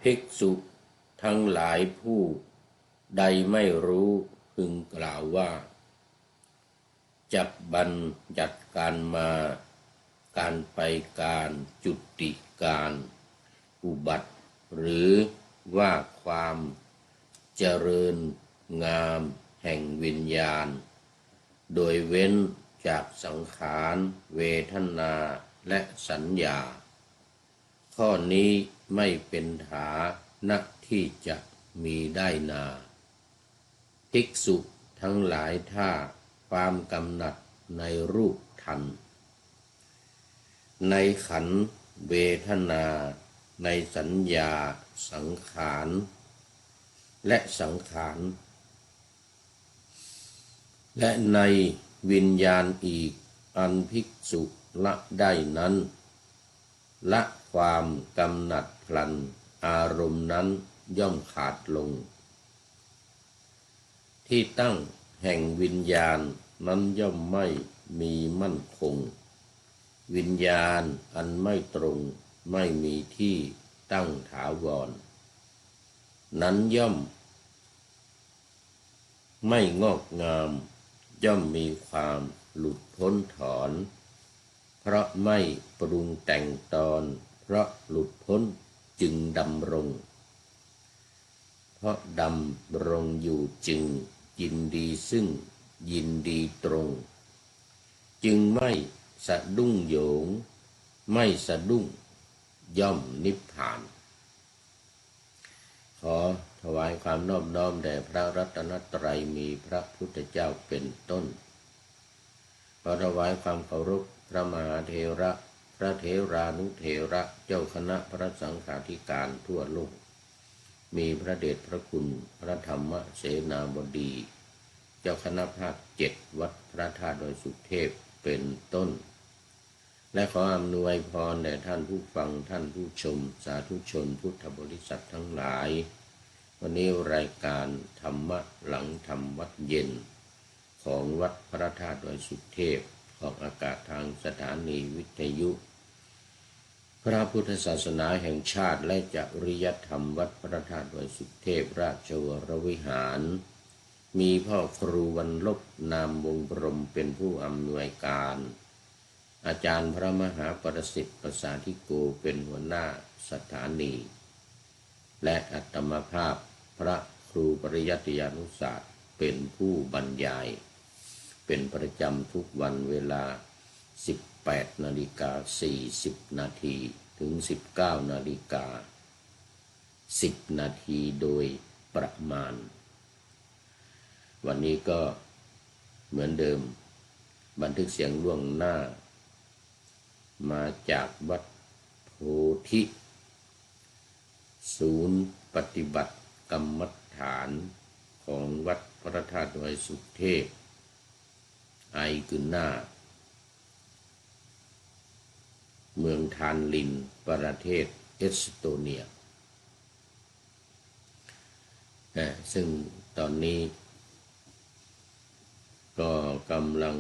ภิกษุทั้งหลายผู้ใดไม่รู้พึงกล่าวว่าจักบัญญัติการมาการไปการจุติการอุบัติหรือว่าความเจริญงามแห่งวิญญาณโดยเว้นจากสังขารเวทนาและสัญญาข้อนี้ไม่เป็นฐานะที่จะมีได้นาภิกษุทั้งหลายถ้าความกำหนัดในรูปทันในขันธ์เวทนาในสัญญาสังขารและสังขารและในวิญญาณอีกอันภิกษุละได้นั้นละความกำหนัดพลันอารมณ์นั้นย่อมขาดลงที่ตั้งแห่งวิญญาณนั้นย่อมไม่มีมั่นคงวิญญาณอันไม่ตรงไม่มีที่ตั้งถาวรนั้นย่อมไม่งอกงามย่อมมีความหลุดพ้นถอนเพราะไม่ปรุงแต่งตอนเพราะหลุดพ้นจึงดำรงเพราะดำรงอยู่จึงยินดีซึ่งยินดีตรงจึงไม่สะดุ้งโหยงไม่สะดุ้งย่อมนิพพานขอถวายความนอบน้อมแด่พระรัตนตรัยมีพระพุทธเจ้าเป็นต้นขอถวายความเคารพพระมหาเถระพระเถรานุเถระเจ้าคณะพระสังฆาธิการทั่วโลกมีพระเดชพระคุณพระธรรมเสนาบดีเจ้าคณะภาค7วัดพระธาตุดอยสุเทพเป็นต้นและขออำนวยพรแด่ท่านผู้ฟังท่านผู้ชมสาธุชนพุทธบริษัททั้งหลายวันนี้รายการธรรมะหลังธรรมวัดเย็นของวัดพระธาตุดอยสุเทพออกอากาศทางสถานีวิทยุพระพุทธศาสนาแห่งชาติและจริยธรรมวัดพระธาตุดอยสุเทพราชวรวิหารมีพ่อครูวรรลบนามวงศ์บรมเป็นผู้อำนวยการอาจารย์พระมหาประสิทธิ์ประสาธิโกเป็นหัวหน้าสถานีและอัตมภาพพระครูปริยัติยานุศาสตร์เป็นผู้บรรยายเป็นประจำทุกวันเวลา 18:40 นาทีถึง 19:10 นาทีโดยประมาณวันนี้ก็เหมือนเดิมบันทึกเสียงล่วงหน้ามาจากวัดโพธิศูนย์ปฏิบัติกรรมฐานของวัดพระธาตุดอยสุเทพไอกุน่าเมืองทานลินประเทศเอสโตเนียซึ่งตอนนี้ก็กำลัง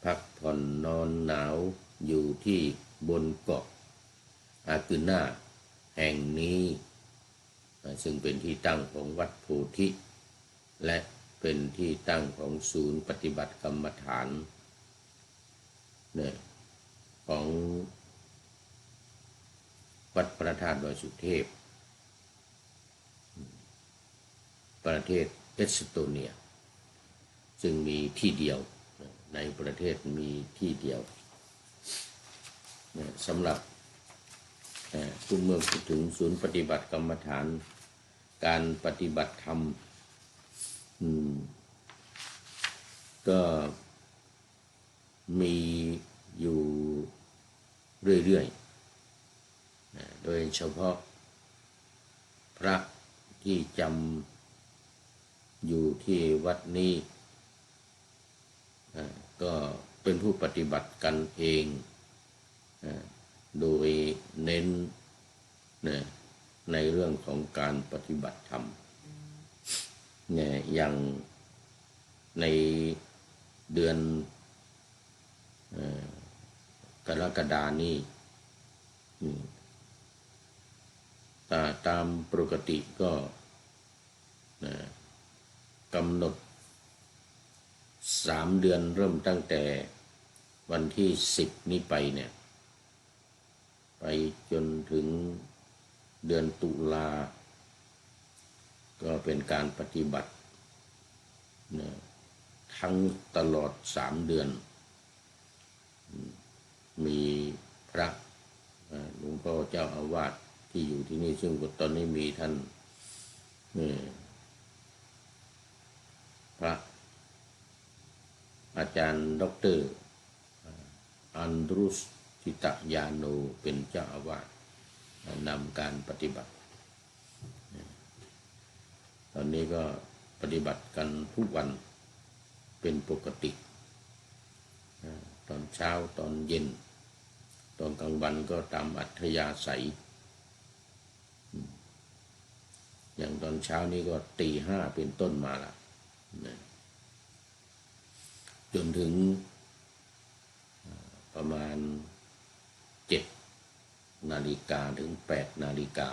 พักผ่อนนอนหนาวอยู่ที่บนเกาะอากุน่าแห่งนี้ซึ่งเป็นที่ตั้งของวัดโพธิและเป็นที่ตั้งของศูนย์ปฏิบัติกรรมฐานของวัดพระธาตุดอยสุเทพประเทศเอสโตเนียซึ่งมีที่เดียวในประเทศมีที่เดียวสำหรับทุกเมื่อพูดถึงศูนย์ปฏิบัติกรรมฐานการปฏิบัติธรรมก็มีอยู่เรื่อยๆโดยเฉพาะพระที่จำอยู่ที่วัดนี้ก็เป็นผู้ปฏิบัติกันเองโดยเน้นในเรื่องของการปฏิบัติธรรมอย่างในเดือนกรกฎานี้ ตามปกติก็กำหนด3 เดือนเริ่มตั้งแต่วันที่10นี้ไปเนี่ยไปจนถึงเดือนตุลาก็เป็นการปฏิบัติทั้งตลอด3 เดือนมีพระหลวงพ่อเจ้าอาวาสที่อยู่ที่นี่ซึ่งตอนนี้มีท่านพระอาจารย์ด็อกเตอร์อันดรุสทิตยาโนเป็นเจ้าอาวาสนำการปฏิบัติตอนนี้ก็ปฏิบัติกันทุกวันเป็นปกติตอนเช้าตอนเย็นตอนกลางวันก็ตามอัธยาศัยอย่างตอนเช้านี้ก็ตี 5เป็นต้นมาละจนถึงประมาณ7 นาฬิกาถึง8 นาฬิกา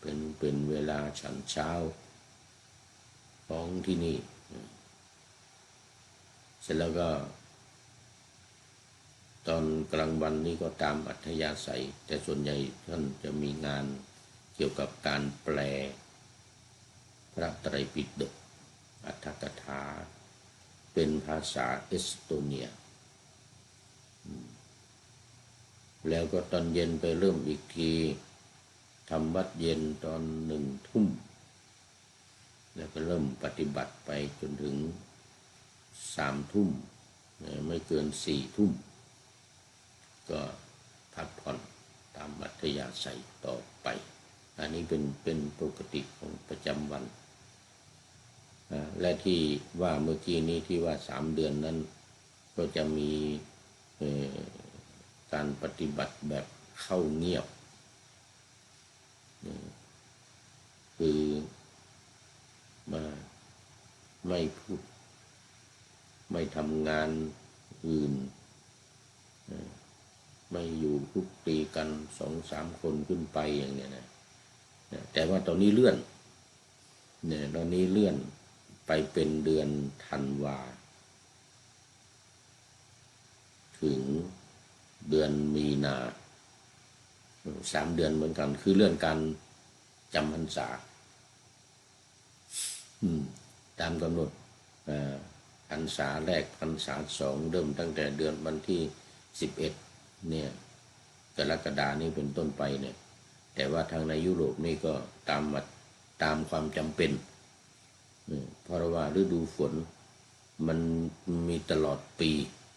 เป็นเวลาฉันเช้าของที่นี่เสร็จแล้วก็ตอนกลางวันนี่ก็ตามอัธยาศัยแต่ส่วนใหญ่ท่านจะมีงานเกี่ยวกับการแปลพระไตรปิฎกอรรถกถาเป็นภาษาเอสโตเนียแล้วก็ตอนเย็นไปเริ่มอีกทีทำวัดเย็นตอน1 ทุ่มแล้วก็เริ่มปฏิบัติไปจนถึง3 ทุ่มไม่เกิน4 ทุ่มก็พักผ่อนตามอัธยาศัยต่อไปอันนี้เป็นปกติของประจำวันและที่ว่าเมื่อกี้นี้ที่ว่า3 เดือนนั้นก็จะมีการปฏิบัติแบบเข้าเงียบคือมาไม่พูดไม่ทำงานอื่นไม่อยู่คลุกคลีกัน2-3 คนขึ้นไปอย่างเงี้ยนะแต่ว่าตอนนี้เลื่อนตอนนี้เลื่อนไปเป็นเดือนธันวาถึงเดือนมีนา3 เดือนเหมือนกันคือเลื่อนการจำพรรษาตามกำหนดพรรษาแรกพรรษา2เริ่มตั้งแต่เดือนวันที่11เนี่ยกรกฎานี้เป็นต้นไปเนี่ยแต่ว่าทางในยุโรปนี่ก็ตามความจำเป็นเพราะว่าฤดูฝนมันมีตลอดปี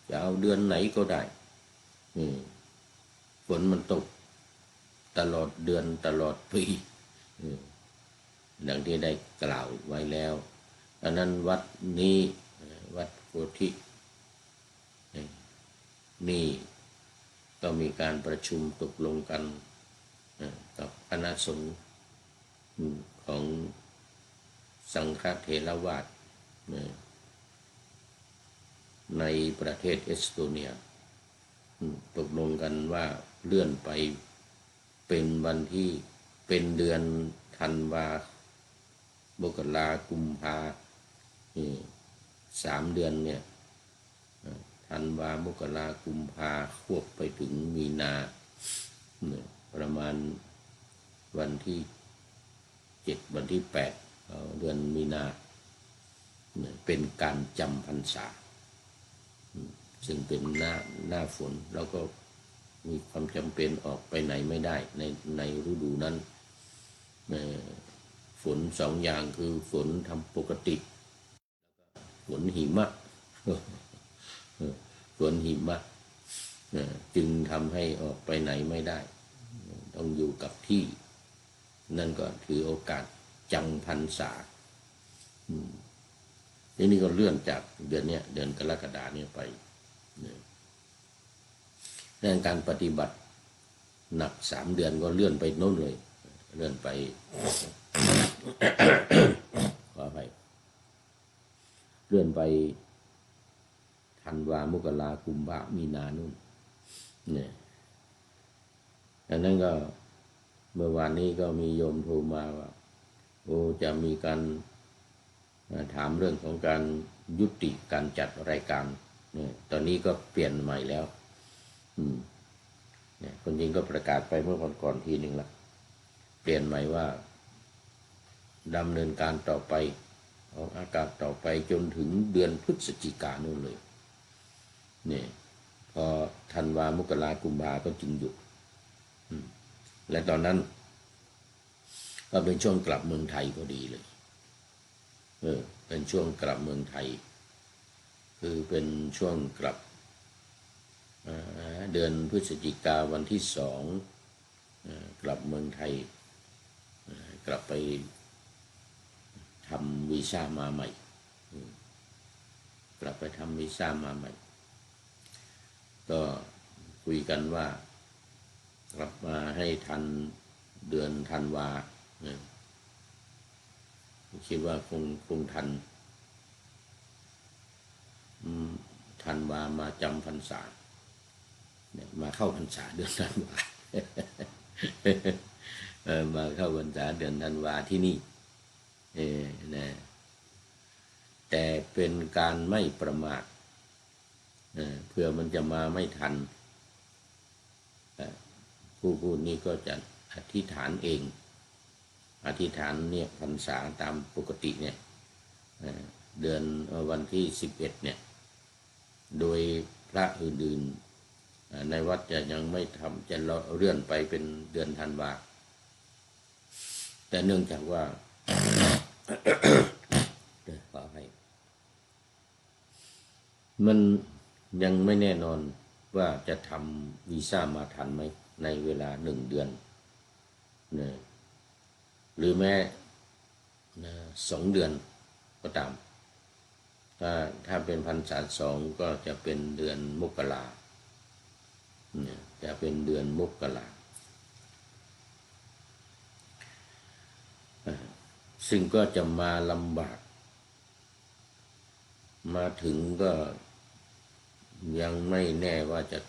จะเอาเดือนไหนก็ได้ฝนมันตกตลอดเดือนตลอดปีดังที่ได้กล่าวไว้แล้วอันนั้นวัดนี้วัดโพธินี่ก็มีการประชุมตกลงกันกับคณะสงฆ์ของสังฆเถรวาทในประเทศเอสโตเนียตกลงกันว่าเลื่อนไปเป็นวันที่เป็นเดือนธันวามกรากุมภา3 เดือนเนี่ยธันวามกรากุมภาควบไปถึงมีนาประมาณวันที่7วันที่8เดือนมีนาเป็นการจำพรรษาซึ่งเป็นหน้าฝนแล้วก็มีความจำเป็นออกไปไหนไม่ได้ในฤดูนั้นฝน2 อย่างคือฝนทำปกติฝนหิมะฝนหิมะจึงทำให้ออกไปไหนไม่ได้ต้องอยู่กับที่นั่นก็ถือโอกาสจำพรรษาทีนี้ก็เลื่อนจากเดือนเดือนกรกฎาคมนี้ไปเรื่องการปฏิบัติหนัก3 เดือนก็เลื่อนไปโน่นเลยเลื่อนไป ขออภัยเลื่อนไปธันวามกรากุมภามีนานู่นเนี่ยอันนั้นก็ มื่อวานนี้ก็มีโยมโทรมาว่าโอ้จะมีการถามเรื่องของการยุติการจัดรายการเนี่ยตอนนี้ก็เปลี่ยนใหม่แล้วเนี่ยคนจริงก็ประกาศไปเมื่อก่อนทีหนึ่งละเปลี่ยนใหม่ว่าดำเนินการต่อไปออกอากาศต่อไปจนถึงเดือนพฤศจิกายนนู่นเลยเนี่ยพอธันวามกรากุมภาก็จึงหยุดและตอนนั้นก็เป็นช่วงกลับเมืองไทยพอดีเลยเป็นช่วงกลับเมืองไทยคือเป็นช่วงกลับเดือนพฤศจิกาวันที่2กลับเมืองไทยกลับไปทำวีซ่ามาใหม่กลับไปทำวีซ่ามาใหม่ก็คุยกันว่ากลับมาให้ทันเดือนธันวาคิดว่าคงทันธันวามาจำพรรษามาเข้าพรรษาเดือนธันวามาเข้าพรรษาเดือนธันวาที่นี่นะแต่เป็นการไม่ประมาทเพื่อมันจะมาไม่ทันผู้พูดนี้ก็จะอธิษฐานเองอธิษฐานเนี่ยพรรษาตามปกติเนี่ยเดือนวันที่11เนี่ยโดยพระอื่นๆในวัดจะยังไม่ทำจะเลื่อนไปเป็นเดือนธันวาแต่เนื่องจากว่า ขอให้มันยังไม่แน่นอนว่าจะทำวีซ่ามาทันไหมในเวลา1 เดือนนะหรือแม้2 เดือนก็ตามถ้าเป็นพรรษา2ก็จะเป็นเดือนมกราจะเป็นเดือนมกราซึ่งก็จะมาลำบากมาถึงก็ยังไม่แน่ว่าจะ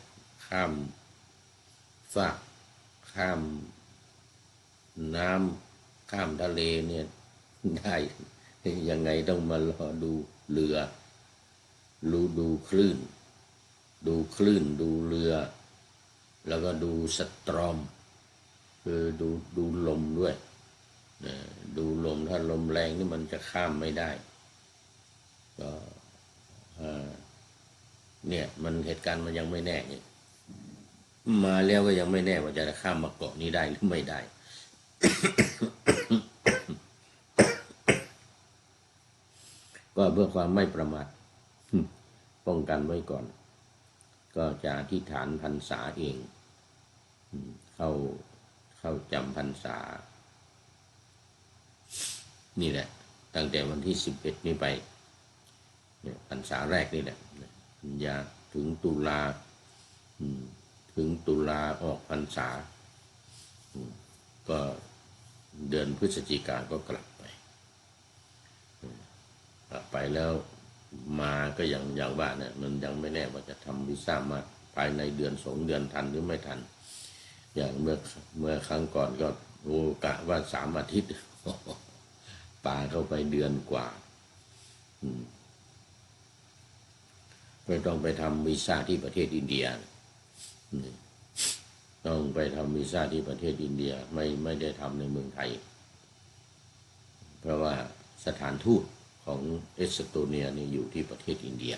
ข้ามฟากข้ามน้ำข้ามทะเลเนี่ยได้ยังไงต้องมารอดูเรือดูคลื่นดูเรือแล้วก็ดูสตรอมคือดูลมด้วยดูลมถ้าลมแรงนี่มันจะข้ามไม่ได้ก็เนี่ยมันเหตุการณ์มันยังไม่แน่เนี่ยมาแล้วก็ยังไม่แน่ว่าจะข้ามมาเกาะนี้ได้หรือไม่ได้ ก็เพื่อความไม่ประมาทป้องกันไว้ก่อนก็จะอธิษฐานพรรษาเองเข้าจำพรรษานี่แหละตั้งแต่วันที่11นี้ไปเนี่ยพรรษาแรกนี่แหละอย่าถึงตุลาออกพรรษาก็เดือนพฤศจิกายนก็กลับไปแล้วมาก็อย่างว่าเนี่ยมันยังไม่แน่ว่าจะทำวีซ่ามาภายในเดือน2 เดือนทันหรือไม่ทันอย่างเมื่อครั้งก่อนก็โอกะว่า3 อาทิตย์ปาเข้าไปเดือนกว่าไม่ต้องไปทำวีซ่าที่ประเทศอินเดียต้องไปทำวีซ่าที่ประเทศอินเดียไม่ได้ทำในเมืองไทยเพราะว่าสถานทูตของเอสโตเนียนี่อยู่ที่ประเทศอินเดีย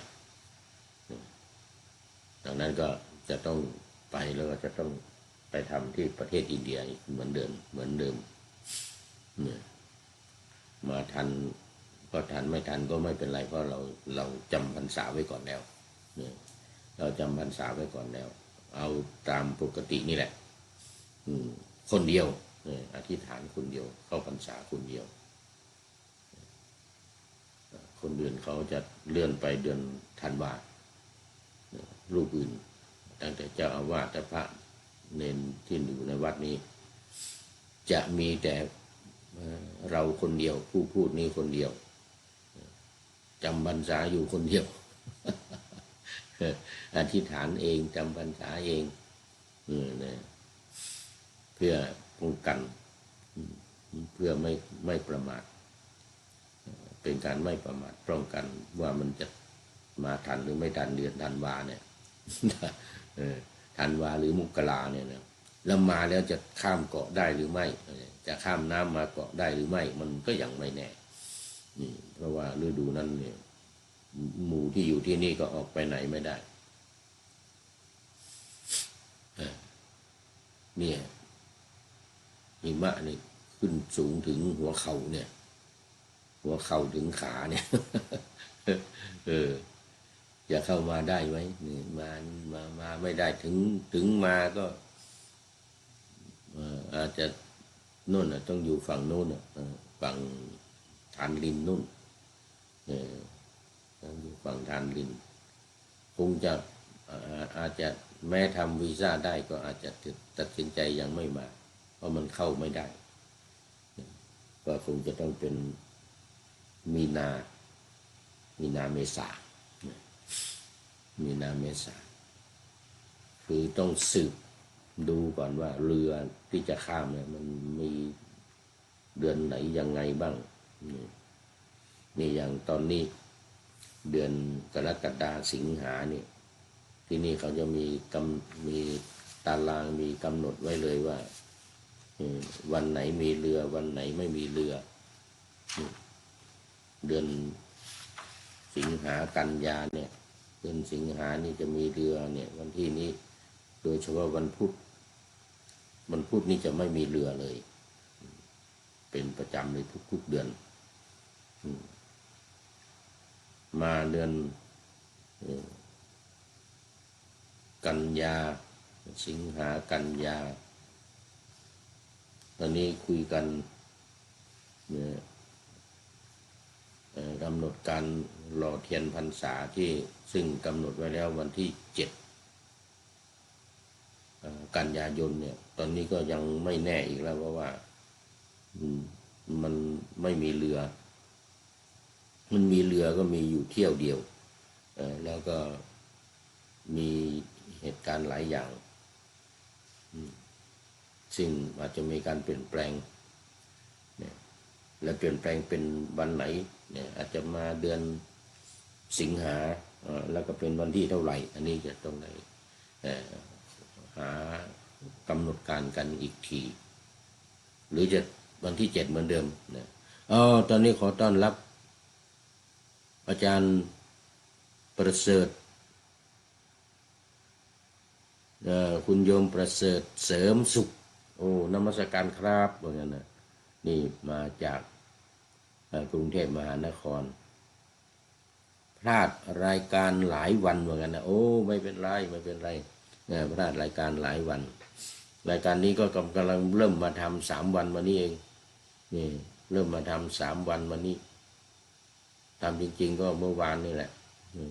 ดังนั้นก็จะต้องไปแล้วก็จะต้องไปทำที่ประเทศอินเดียเหมือนเดิมเนี่ยมาทันก็ทันไม่ทันก็ไม่เป็นไรเพราะเราจำพรรษาไว้ก่อนแล้วเนี่ยเราจำพรรษาไว้ก่อนแล้วเอาตามปกตินี่แหละคนเดียวอธิษฐานคนเดียวเข้าพรรษาคนเดียวคนอื่นเขาจะเลื่อนไปเดือนธันวารูปอื่นตั้งแต่เจ้าอาวาสและพระเนนที่อยู่ในวัดนี้จะมีแต่เราคนเดียวผู้พูดนี้คนเดียวจำพรรษาอยู่คนเดียว อธิษฐานเองจำพรรษาเองเพื่อ ป้องกันเพื่อไม่ประมาทเป็นการไม่ประมาทป้องกันว่ามันจะมาทันหรือไม่ทันเดือนธันวาเนี่ยธันวาหรือมกราเนี่ยนะแล้วมาแล้วจะข้ามเกาะได้หรือไม่จะข้ามน้ำมาเกาะได้หรือไม่มันก็ยังไม่แน่เพราะว่าฤดูนั้นเนี่ยหมู่ที่อยู่ที่นี่ก็ออกไปไหนไม่ได้เนี่ยหิมะนี่ขึ้นสูงถึงหัวเข่าเนี่ยหัวเข่าถึงขาเนี่ยจะเข้ามาได้ไหมนี่มาไม่ได้ถึงมาก็อาจจะนู่นต้องอยู่ฝั่งนู่นฝั่งธานลินนู่นต้องอยู่ฝั่งธานลินคงจะอาจจะแม้ทำวีซ่าได้ก็อาจจะตัดสินใจยังไม่มาเพราะมันเข้าไม่ได้ก็คงจะต้องเป็นมีนาเมษาคือต้องสืบดูก่อนว่าเรือที่จะข้ามเนี่ยมันมีเดือนไหนยังไงบ้างนี่อย่างตอนนี้เดือนกรกฎาสิงหาเนี่ยที่นี่เขาจะมีตารางมีกำหนดไว้เลยว่าวันไหนมีเรือวันไหนไม่มีเรือเดือนสิงหากันยาเนี่ยเดือนสิงหานี่จะมีเรือเนี่ยวันที่นี้โดยเฉพาะวันพุธนี่จะไม่มีเรือเลยเป็นประจำเลยทุกเดือนมาเดือนกันยาสิงหากันยาตอนนี้คุยกันกำหนดการหล่อเทียนพรรษาที่ซึ่งกำหนดไว้แล้ววันที่7กันยายนเนี่ยตอนนี้ก็ยังไม่แน่อีกแล้วเพราะว่ามันไม่มีเรือมันมีเรือก็มีอยู่เที่ยวเดียวแล้วก็มีเหตุการณ์หลายอย่างซึ่งอาจจะมีการเปลี่ยนแปลงและเปลี่ยนแปลงเป็นวันไหนเนี่ยอาจจะมาเดือนสิงหาแล้วก็เป็นวันที่เท่าไหร่อันนี้จะต้องหากำหนดการกันอีกทีหรือจะวันที่7เหมือนเดิมนะตอนนี้ขอต้อนรับอาจารย์ประเสริฐคุณโยมประเสริฐเสริมสุขนมัสการครับว่างั้นนะนี่มาจากกรุงเทพมหานครพลาดรายการหลายวันว่างั้นนะไม่เป็นไรพลาดรายการหลายวันรายการนี้ก็กำลังเริ่มมาทำ3 วันวันนี้เองนี่เริ่มมาทำ3 วันวันนี้ทำจริงๆก็เมื่อวานนี่แหละ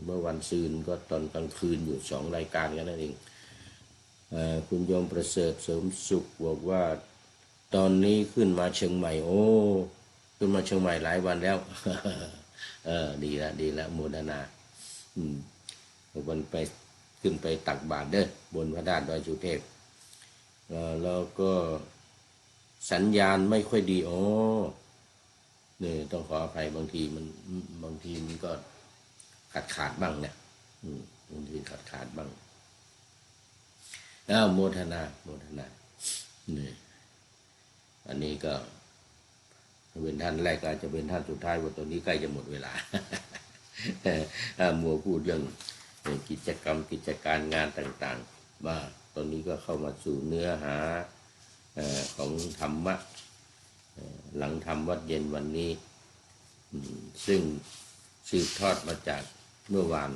เมื่อวันซืนก็ตอนกลางคืนอยู่2 รายการกันนั่นเองคุณโยมประเสริฐเสริมสุขบอกว่าตอนนี้ขึ้นมาเชียงใหม่ขึ้นมาเชียงใหม่หลายวันแล้วดีละโมทนาวันไปขึ้นไปตักบาตรเด้อบนพระธาตุดอยสุเทพแล้วก็สัญญาณไม่ค่อยดีเนี่ยต้องขออภัยบางทีมันก็ขาดบ้างเนี่ยบางทีขาดบ้างโมทนานี่อันนี้ก็เป็นท่านแรกอาจจะเป็นท่านสุดท้ายว่าตอนนี้ใกล้จะหมดเวลามัวพูดเรื่องกิจกรรมกิจการงานต่างๆว่าตอนนี้ก็เข้ามาสู่เนื้อหาของธรรมะหลังทำวัดเย็นวันนี้ซึ่งสืบทอดมาจากเมื่อวาน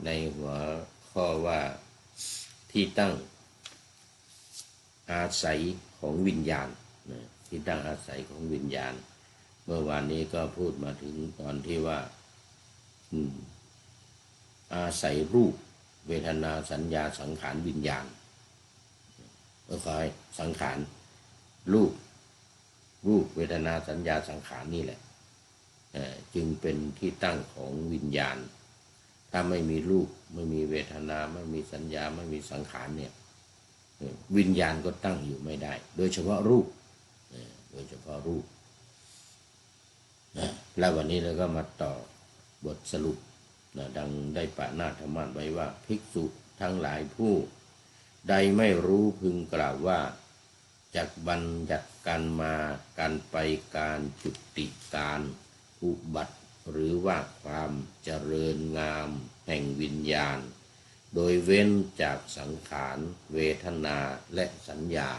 ในหัวข้อว่าที่ตั้งอาศัยของวิญญาณที่ตั้งอาศัยของวิญญาณเมื่อวานนี้ก็พูดมาถึงตอนที่ว่าอาศัยรูปเวทนาสัญญาสังขารวิญญาณก็คอยสังขารรูปเวทนาสัญญาสังขารนี่แหละจึงเป็นที่ตั้งของวิญญาณถ้าไม่มีรูปไม่มีเวทนาไม่มีสัญญาไม่มีสังขารเนี่ย วิญญาณก็ตั้งอยู่ไม่ได้โดยเฉพาะรูปโดยเฉพาะรูปแล้ววันนี้เราก็มาต่อบทสรุปดังได้ปะหน้าธรรมะไว้ว่าภิกษุทั้งหลายผู้ใดไม่รู้พึงกล่าวว่าจักบัญญัติการมาการไปการจุติการอุบัติหรือว่าความเจริญงามแห่งวิญญาณโดยเว้นจากสังขารเวทนาและสัญญา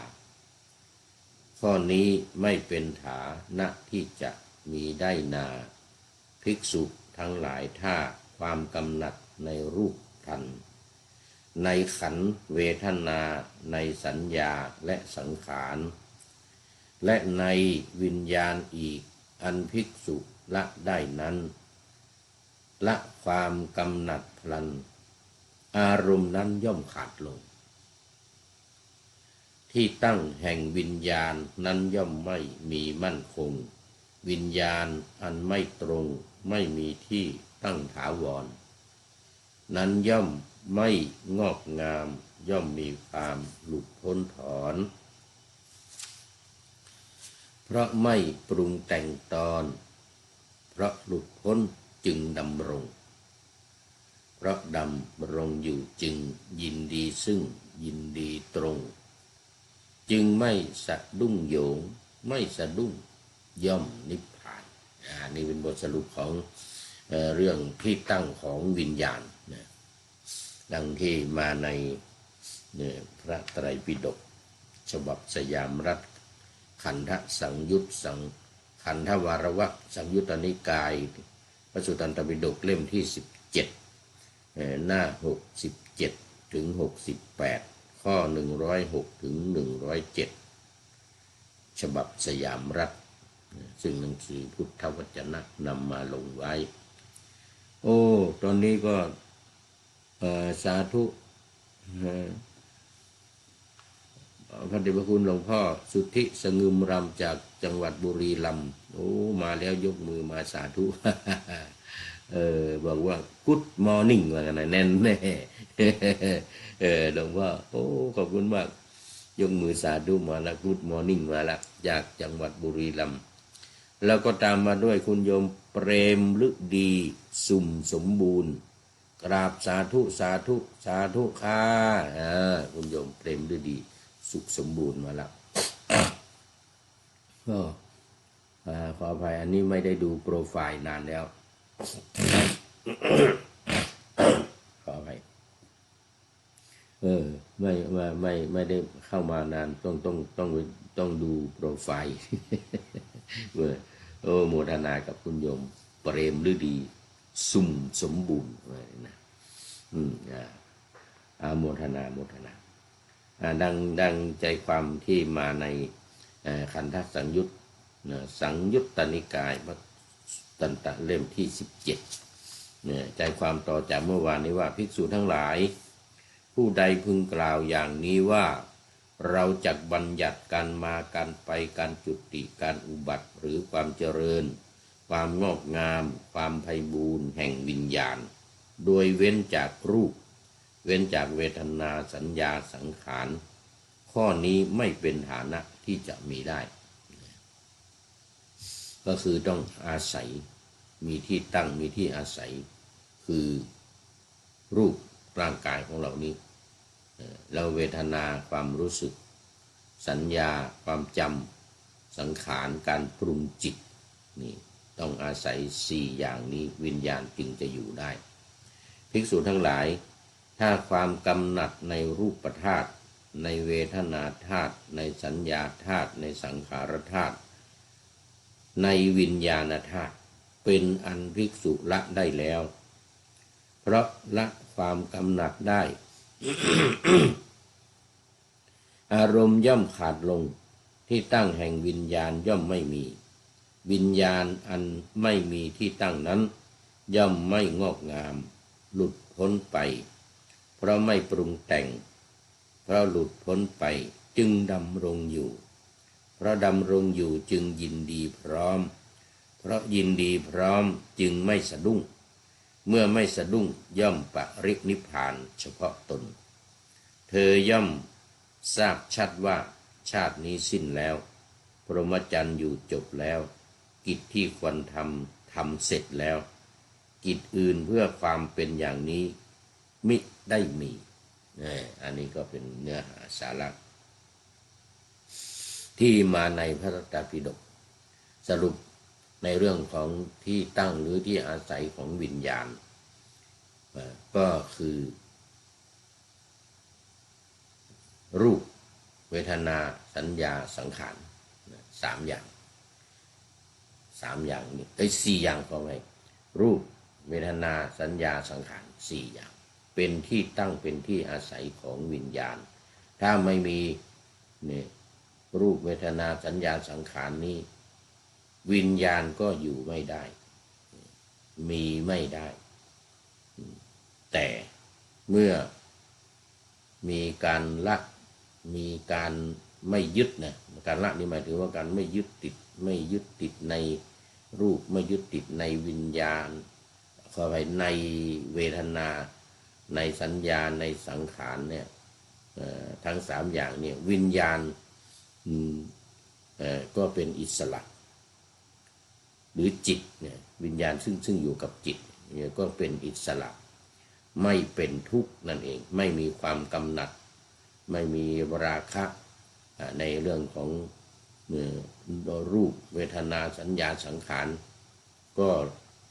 ข้อนี้ไม่เป็นฐานะที่จะมีได้นาภิกษุทั้งหลายถ้าความกำหนัดในรูปพรรณในขันธ์เวทนาในสัญญาและสังขารและในวิญญาณอีกอันภิกษุละได้นั้นละความกำหนัดพลันอารมณ์นั้นย่อมขาดลงที่ตั้งแห่งวิญญาณนั้นย่อมไม่มีมั่นคงวิญญาณอันไม่ตรงไม่มีที่ตั้งถาวรนั้นย่อมไม่งอกงามย่อมมีความหลุดพ้นถอนเพราะไม่ปรุงแต่งตอนเพราะหลุดพ้นจึงดำรงเพราะดำรงอยู่จึงยินดีซึ่งยินดีตรงจึงไม่สะดุ้งโหยงไม่สะดุ้งย่อมนิพพานนี่เป็นบทสรุปของเรื่องที่ตั้งของวิญญาณดังที่มาในพระไตรปิฎกฉบับสยามรัฐขันธสังยุตขันธวารวรรคสังยุตตนิกายพระสุตตันตปิฎกเล่มที่17หน้า67ถึง68ข้อ106ถึง107ฉบับสยามรัฐซึ่งหนังสือพุทธวจนะนำมาลงไว้ตอนนี้ก็สาธุพระเดชพระคุณหลวงพ่อสุทธิสงึมรำจากจังหวัดบุรีรัมย์มาแล้วยกมือมาสาธุบอกว่า Good morning ว่ากันนะแน่นแน่หลวงพ่อขอบคุณมากยกมือสาธุมาแล้ว Good morning มาแล้วจากจังหวัดบุรีรัมย์แล้วก็ตามมาด้วยคุณโยมเปรมฤดีสุ่มสมบูรณ์กราบสาธุสาธุสาธุค่ะคุณโยมเปรมฤดีสุขสมบูรณ์มาแล้วก็ขออภัยอันนี้ไม่ได้ดูโปรไฟล์นานแล้วขออภัยไม่ได้เข้ามานานต้องดูโปรไฟล์โมทนากับคุณโยมเปรมฤดีสุ่มสมบูรณ์นะโมทนาดังใจความที่มาในขันธสังยุตสังยุตตนิกายพระตันตะเล่มที่17ใจความต่อจากเมื่อวานนี้ว่าภิกษุทั้งหลายผู้ใดพึงกล่าวอย่างนี้ว่าเราจักบัญญัติการมาการไปการจุติการอุบัติหรือความเจริญความงอกงามความไพบูรย์แห่งวิญญาณโดยเว้นจากรูปเว้นจากเวทนาสัญญาสังขารข้อนี้ไม่เป็นฐานะที่จะมีได้ก็คือต้องอาศัยมีที่ตั้งมีที่อาศัยคือรูปร่างกายของเรานี้แล้วเวทนาความรู้สึกสัญญาความจำสังขารการปรุงจิตนี่ต้องอาศัย4อย่างนี้วิญญาณจึงจะอยู่ได้ภิกษุทั้งหลายถ้าความกำหนัดในรูปธาตุในเวทนาธาตุในสัญญาธาตุในสังขารธาตุในวิญญาณธาตุเป็นอันภิกษุละได้แล้วเพราะละความกำหนัดได้ อารมณ์ย่อมขาดลงที่ตั้งแห่งวิญญาณย่อมไม่มีวิญญาณอันไม่มีที่ตั้งนั้นย่อมไม่งอกงามหลุดพ้นไปเพราะไม่ปรุงแต่งเพราะหลุดพ้นไปจึงดำรงอยู่เพราะดำรงอยู่จึงยินดีพร้อมเพราะยินดีพร้อมจึงไม่สะดุ้งเมื่อไม่สะดุ้งย่อมปรินิพพานเฉพาะตนเธอย่อม ทราบชัดว่าชาตินี้สิ้นแล้วพรหมจรรย์อยู่จบแล้วกิจที่ควรทำเสร็จแล้วกิจอื่นเพื่อความเป็นอย่างนี้มิได้มีอันนี้ก็เป็นเนื้อหาสาระที่มาในพระไตรปิฎกสรุปในเรื่องของที่ตั้งหรือที่อาศัยของวิญญาณก็คือรูปเวทนาสัญญาสังขาร3 อย่างนี้4 อย่างก็ไว้รูปเวทนาสัญญาสังขาร4 อย่างเป็นที่ตั้งเป็นที่อาศัยของวิญญาณถ้าไม่มีเนี่ยรูปเวทนาสัญญาสังขารนี้วิญญาณก็อยู่ไม่ได้มีไม่ได้แต่เมื่อมีการละมีการไม่ยึดนะการละนี่หมายถึงว่าการไม่ยึดติดในรูปไม่ยึดติดในวิญญาณเข้าไปในเวทนาในสัญญาในสังขารเนี่ยทั้ง3 อย่างเนี่ยวิญญาณก็เป็นอิสระหรือจิตเนี่ยวิญญาณซึ่งอยู่กับจิตเนี่ยก็เป็นอิสระไม่เป็นทุกข์นั่นเองไม่มีความกำหนัดไม่มีราคะในเรื่องของรูปเวทนาสัญญาสังขารก็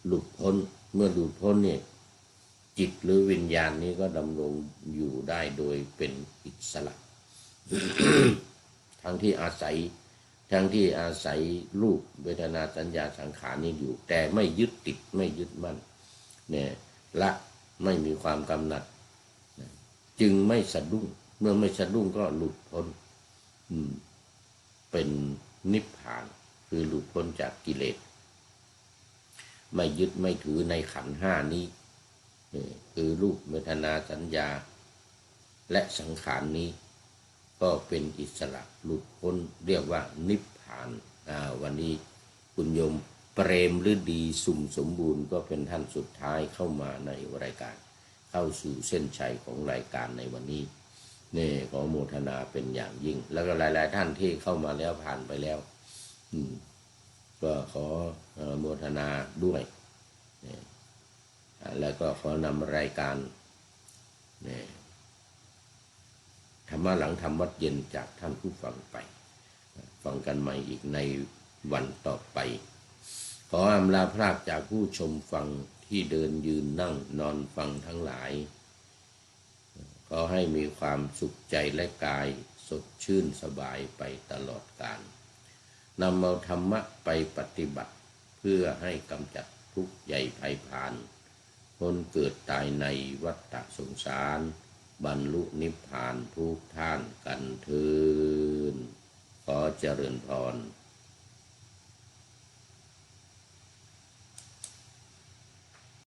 หลุดพ้นเมื่อหลุดพ้นเนี่ยจิตหรือวิญญาณนี้ก็ดำรงอยู่ได้โดยเป็นอิสระ ทั้งที่อาศัยรูปเวทนาสัญญาสังขารนี้อยู่แต่ไม่ยึดติดไม่ยึดมั่นเนี่ยละไม่มีความกำหนัดจึงไม่สะดุ้งเมื่อไม่สะดุ้งก็หลุดพ้นเป็นนิพพานคือหลุดพ้นจากกิเลสไม่ยึดไม่ถือในขันธ์5นี้คือรูปเวทนาสัญญาและสังขารนี้ก็เป็นอิสระหลุดพ้นเรียกว่านิพพานวันนี้คุณโยมเปรมฤดีสุ่มสมบูรณ์ก็เป็นท่านสุดท้ายเข้ามาในรายการเข้าสู่เส้นชัยของรายการในวันนี้นี่ขอโมทนาเป็นอย่างยิ่งแล้วก็หลายๆท่านที่เข้ามาแล้วผ่านไปแล้วก็ขอโมทนาด้วยแล้วก็ขอนำรายการธรรมะหลังธรรมวัดเย็นจากท่านผู้ฟังไปฟังกันใหม่อีกในวันต่อไปขออำลาพรากจากผู้ชมฟังที่เดินยืนนั่งนอนฟังทั้งหลายขอให้มีความสุขใจและกายสดชื่นสบายไปตลอดกาลนำเอาธรรมะไปปฏิบัติเพื่อให้กำจัดทุกข์ใหญ่ภัยพานพ้นเกิดตายในวัฏสงสารบรรลุนิพพานทุกท่านกันเถิดขอเจริญพร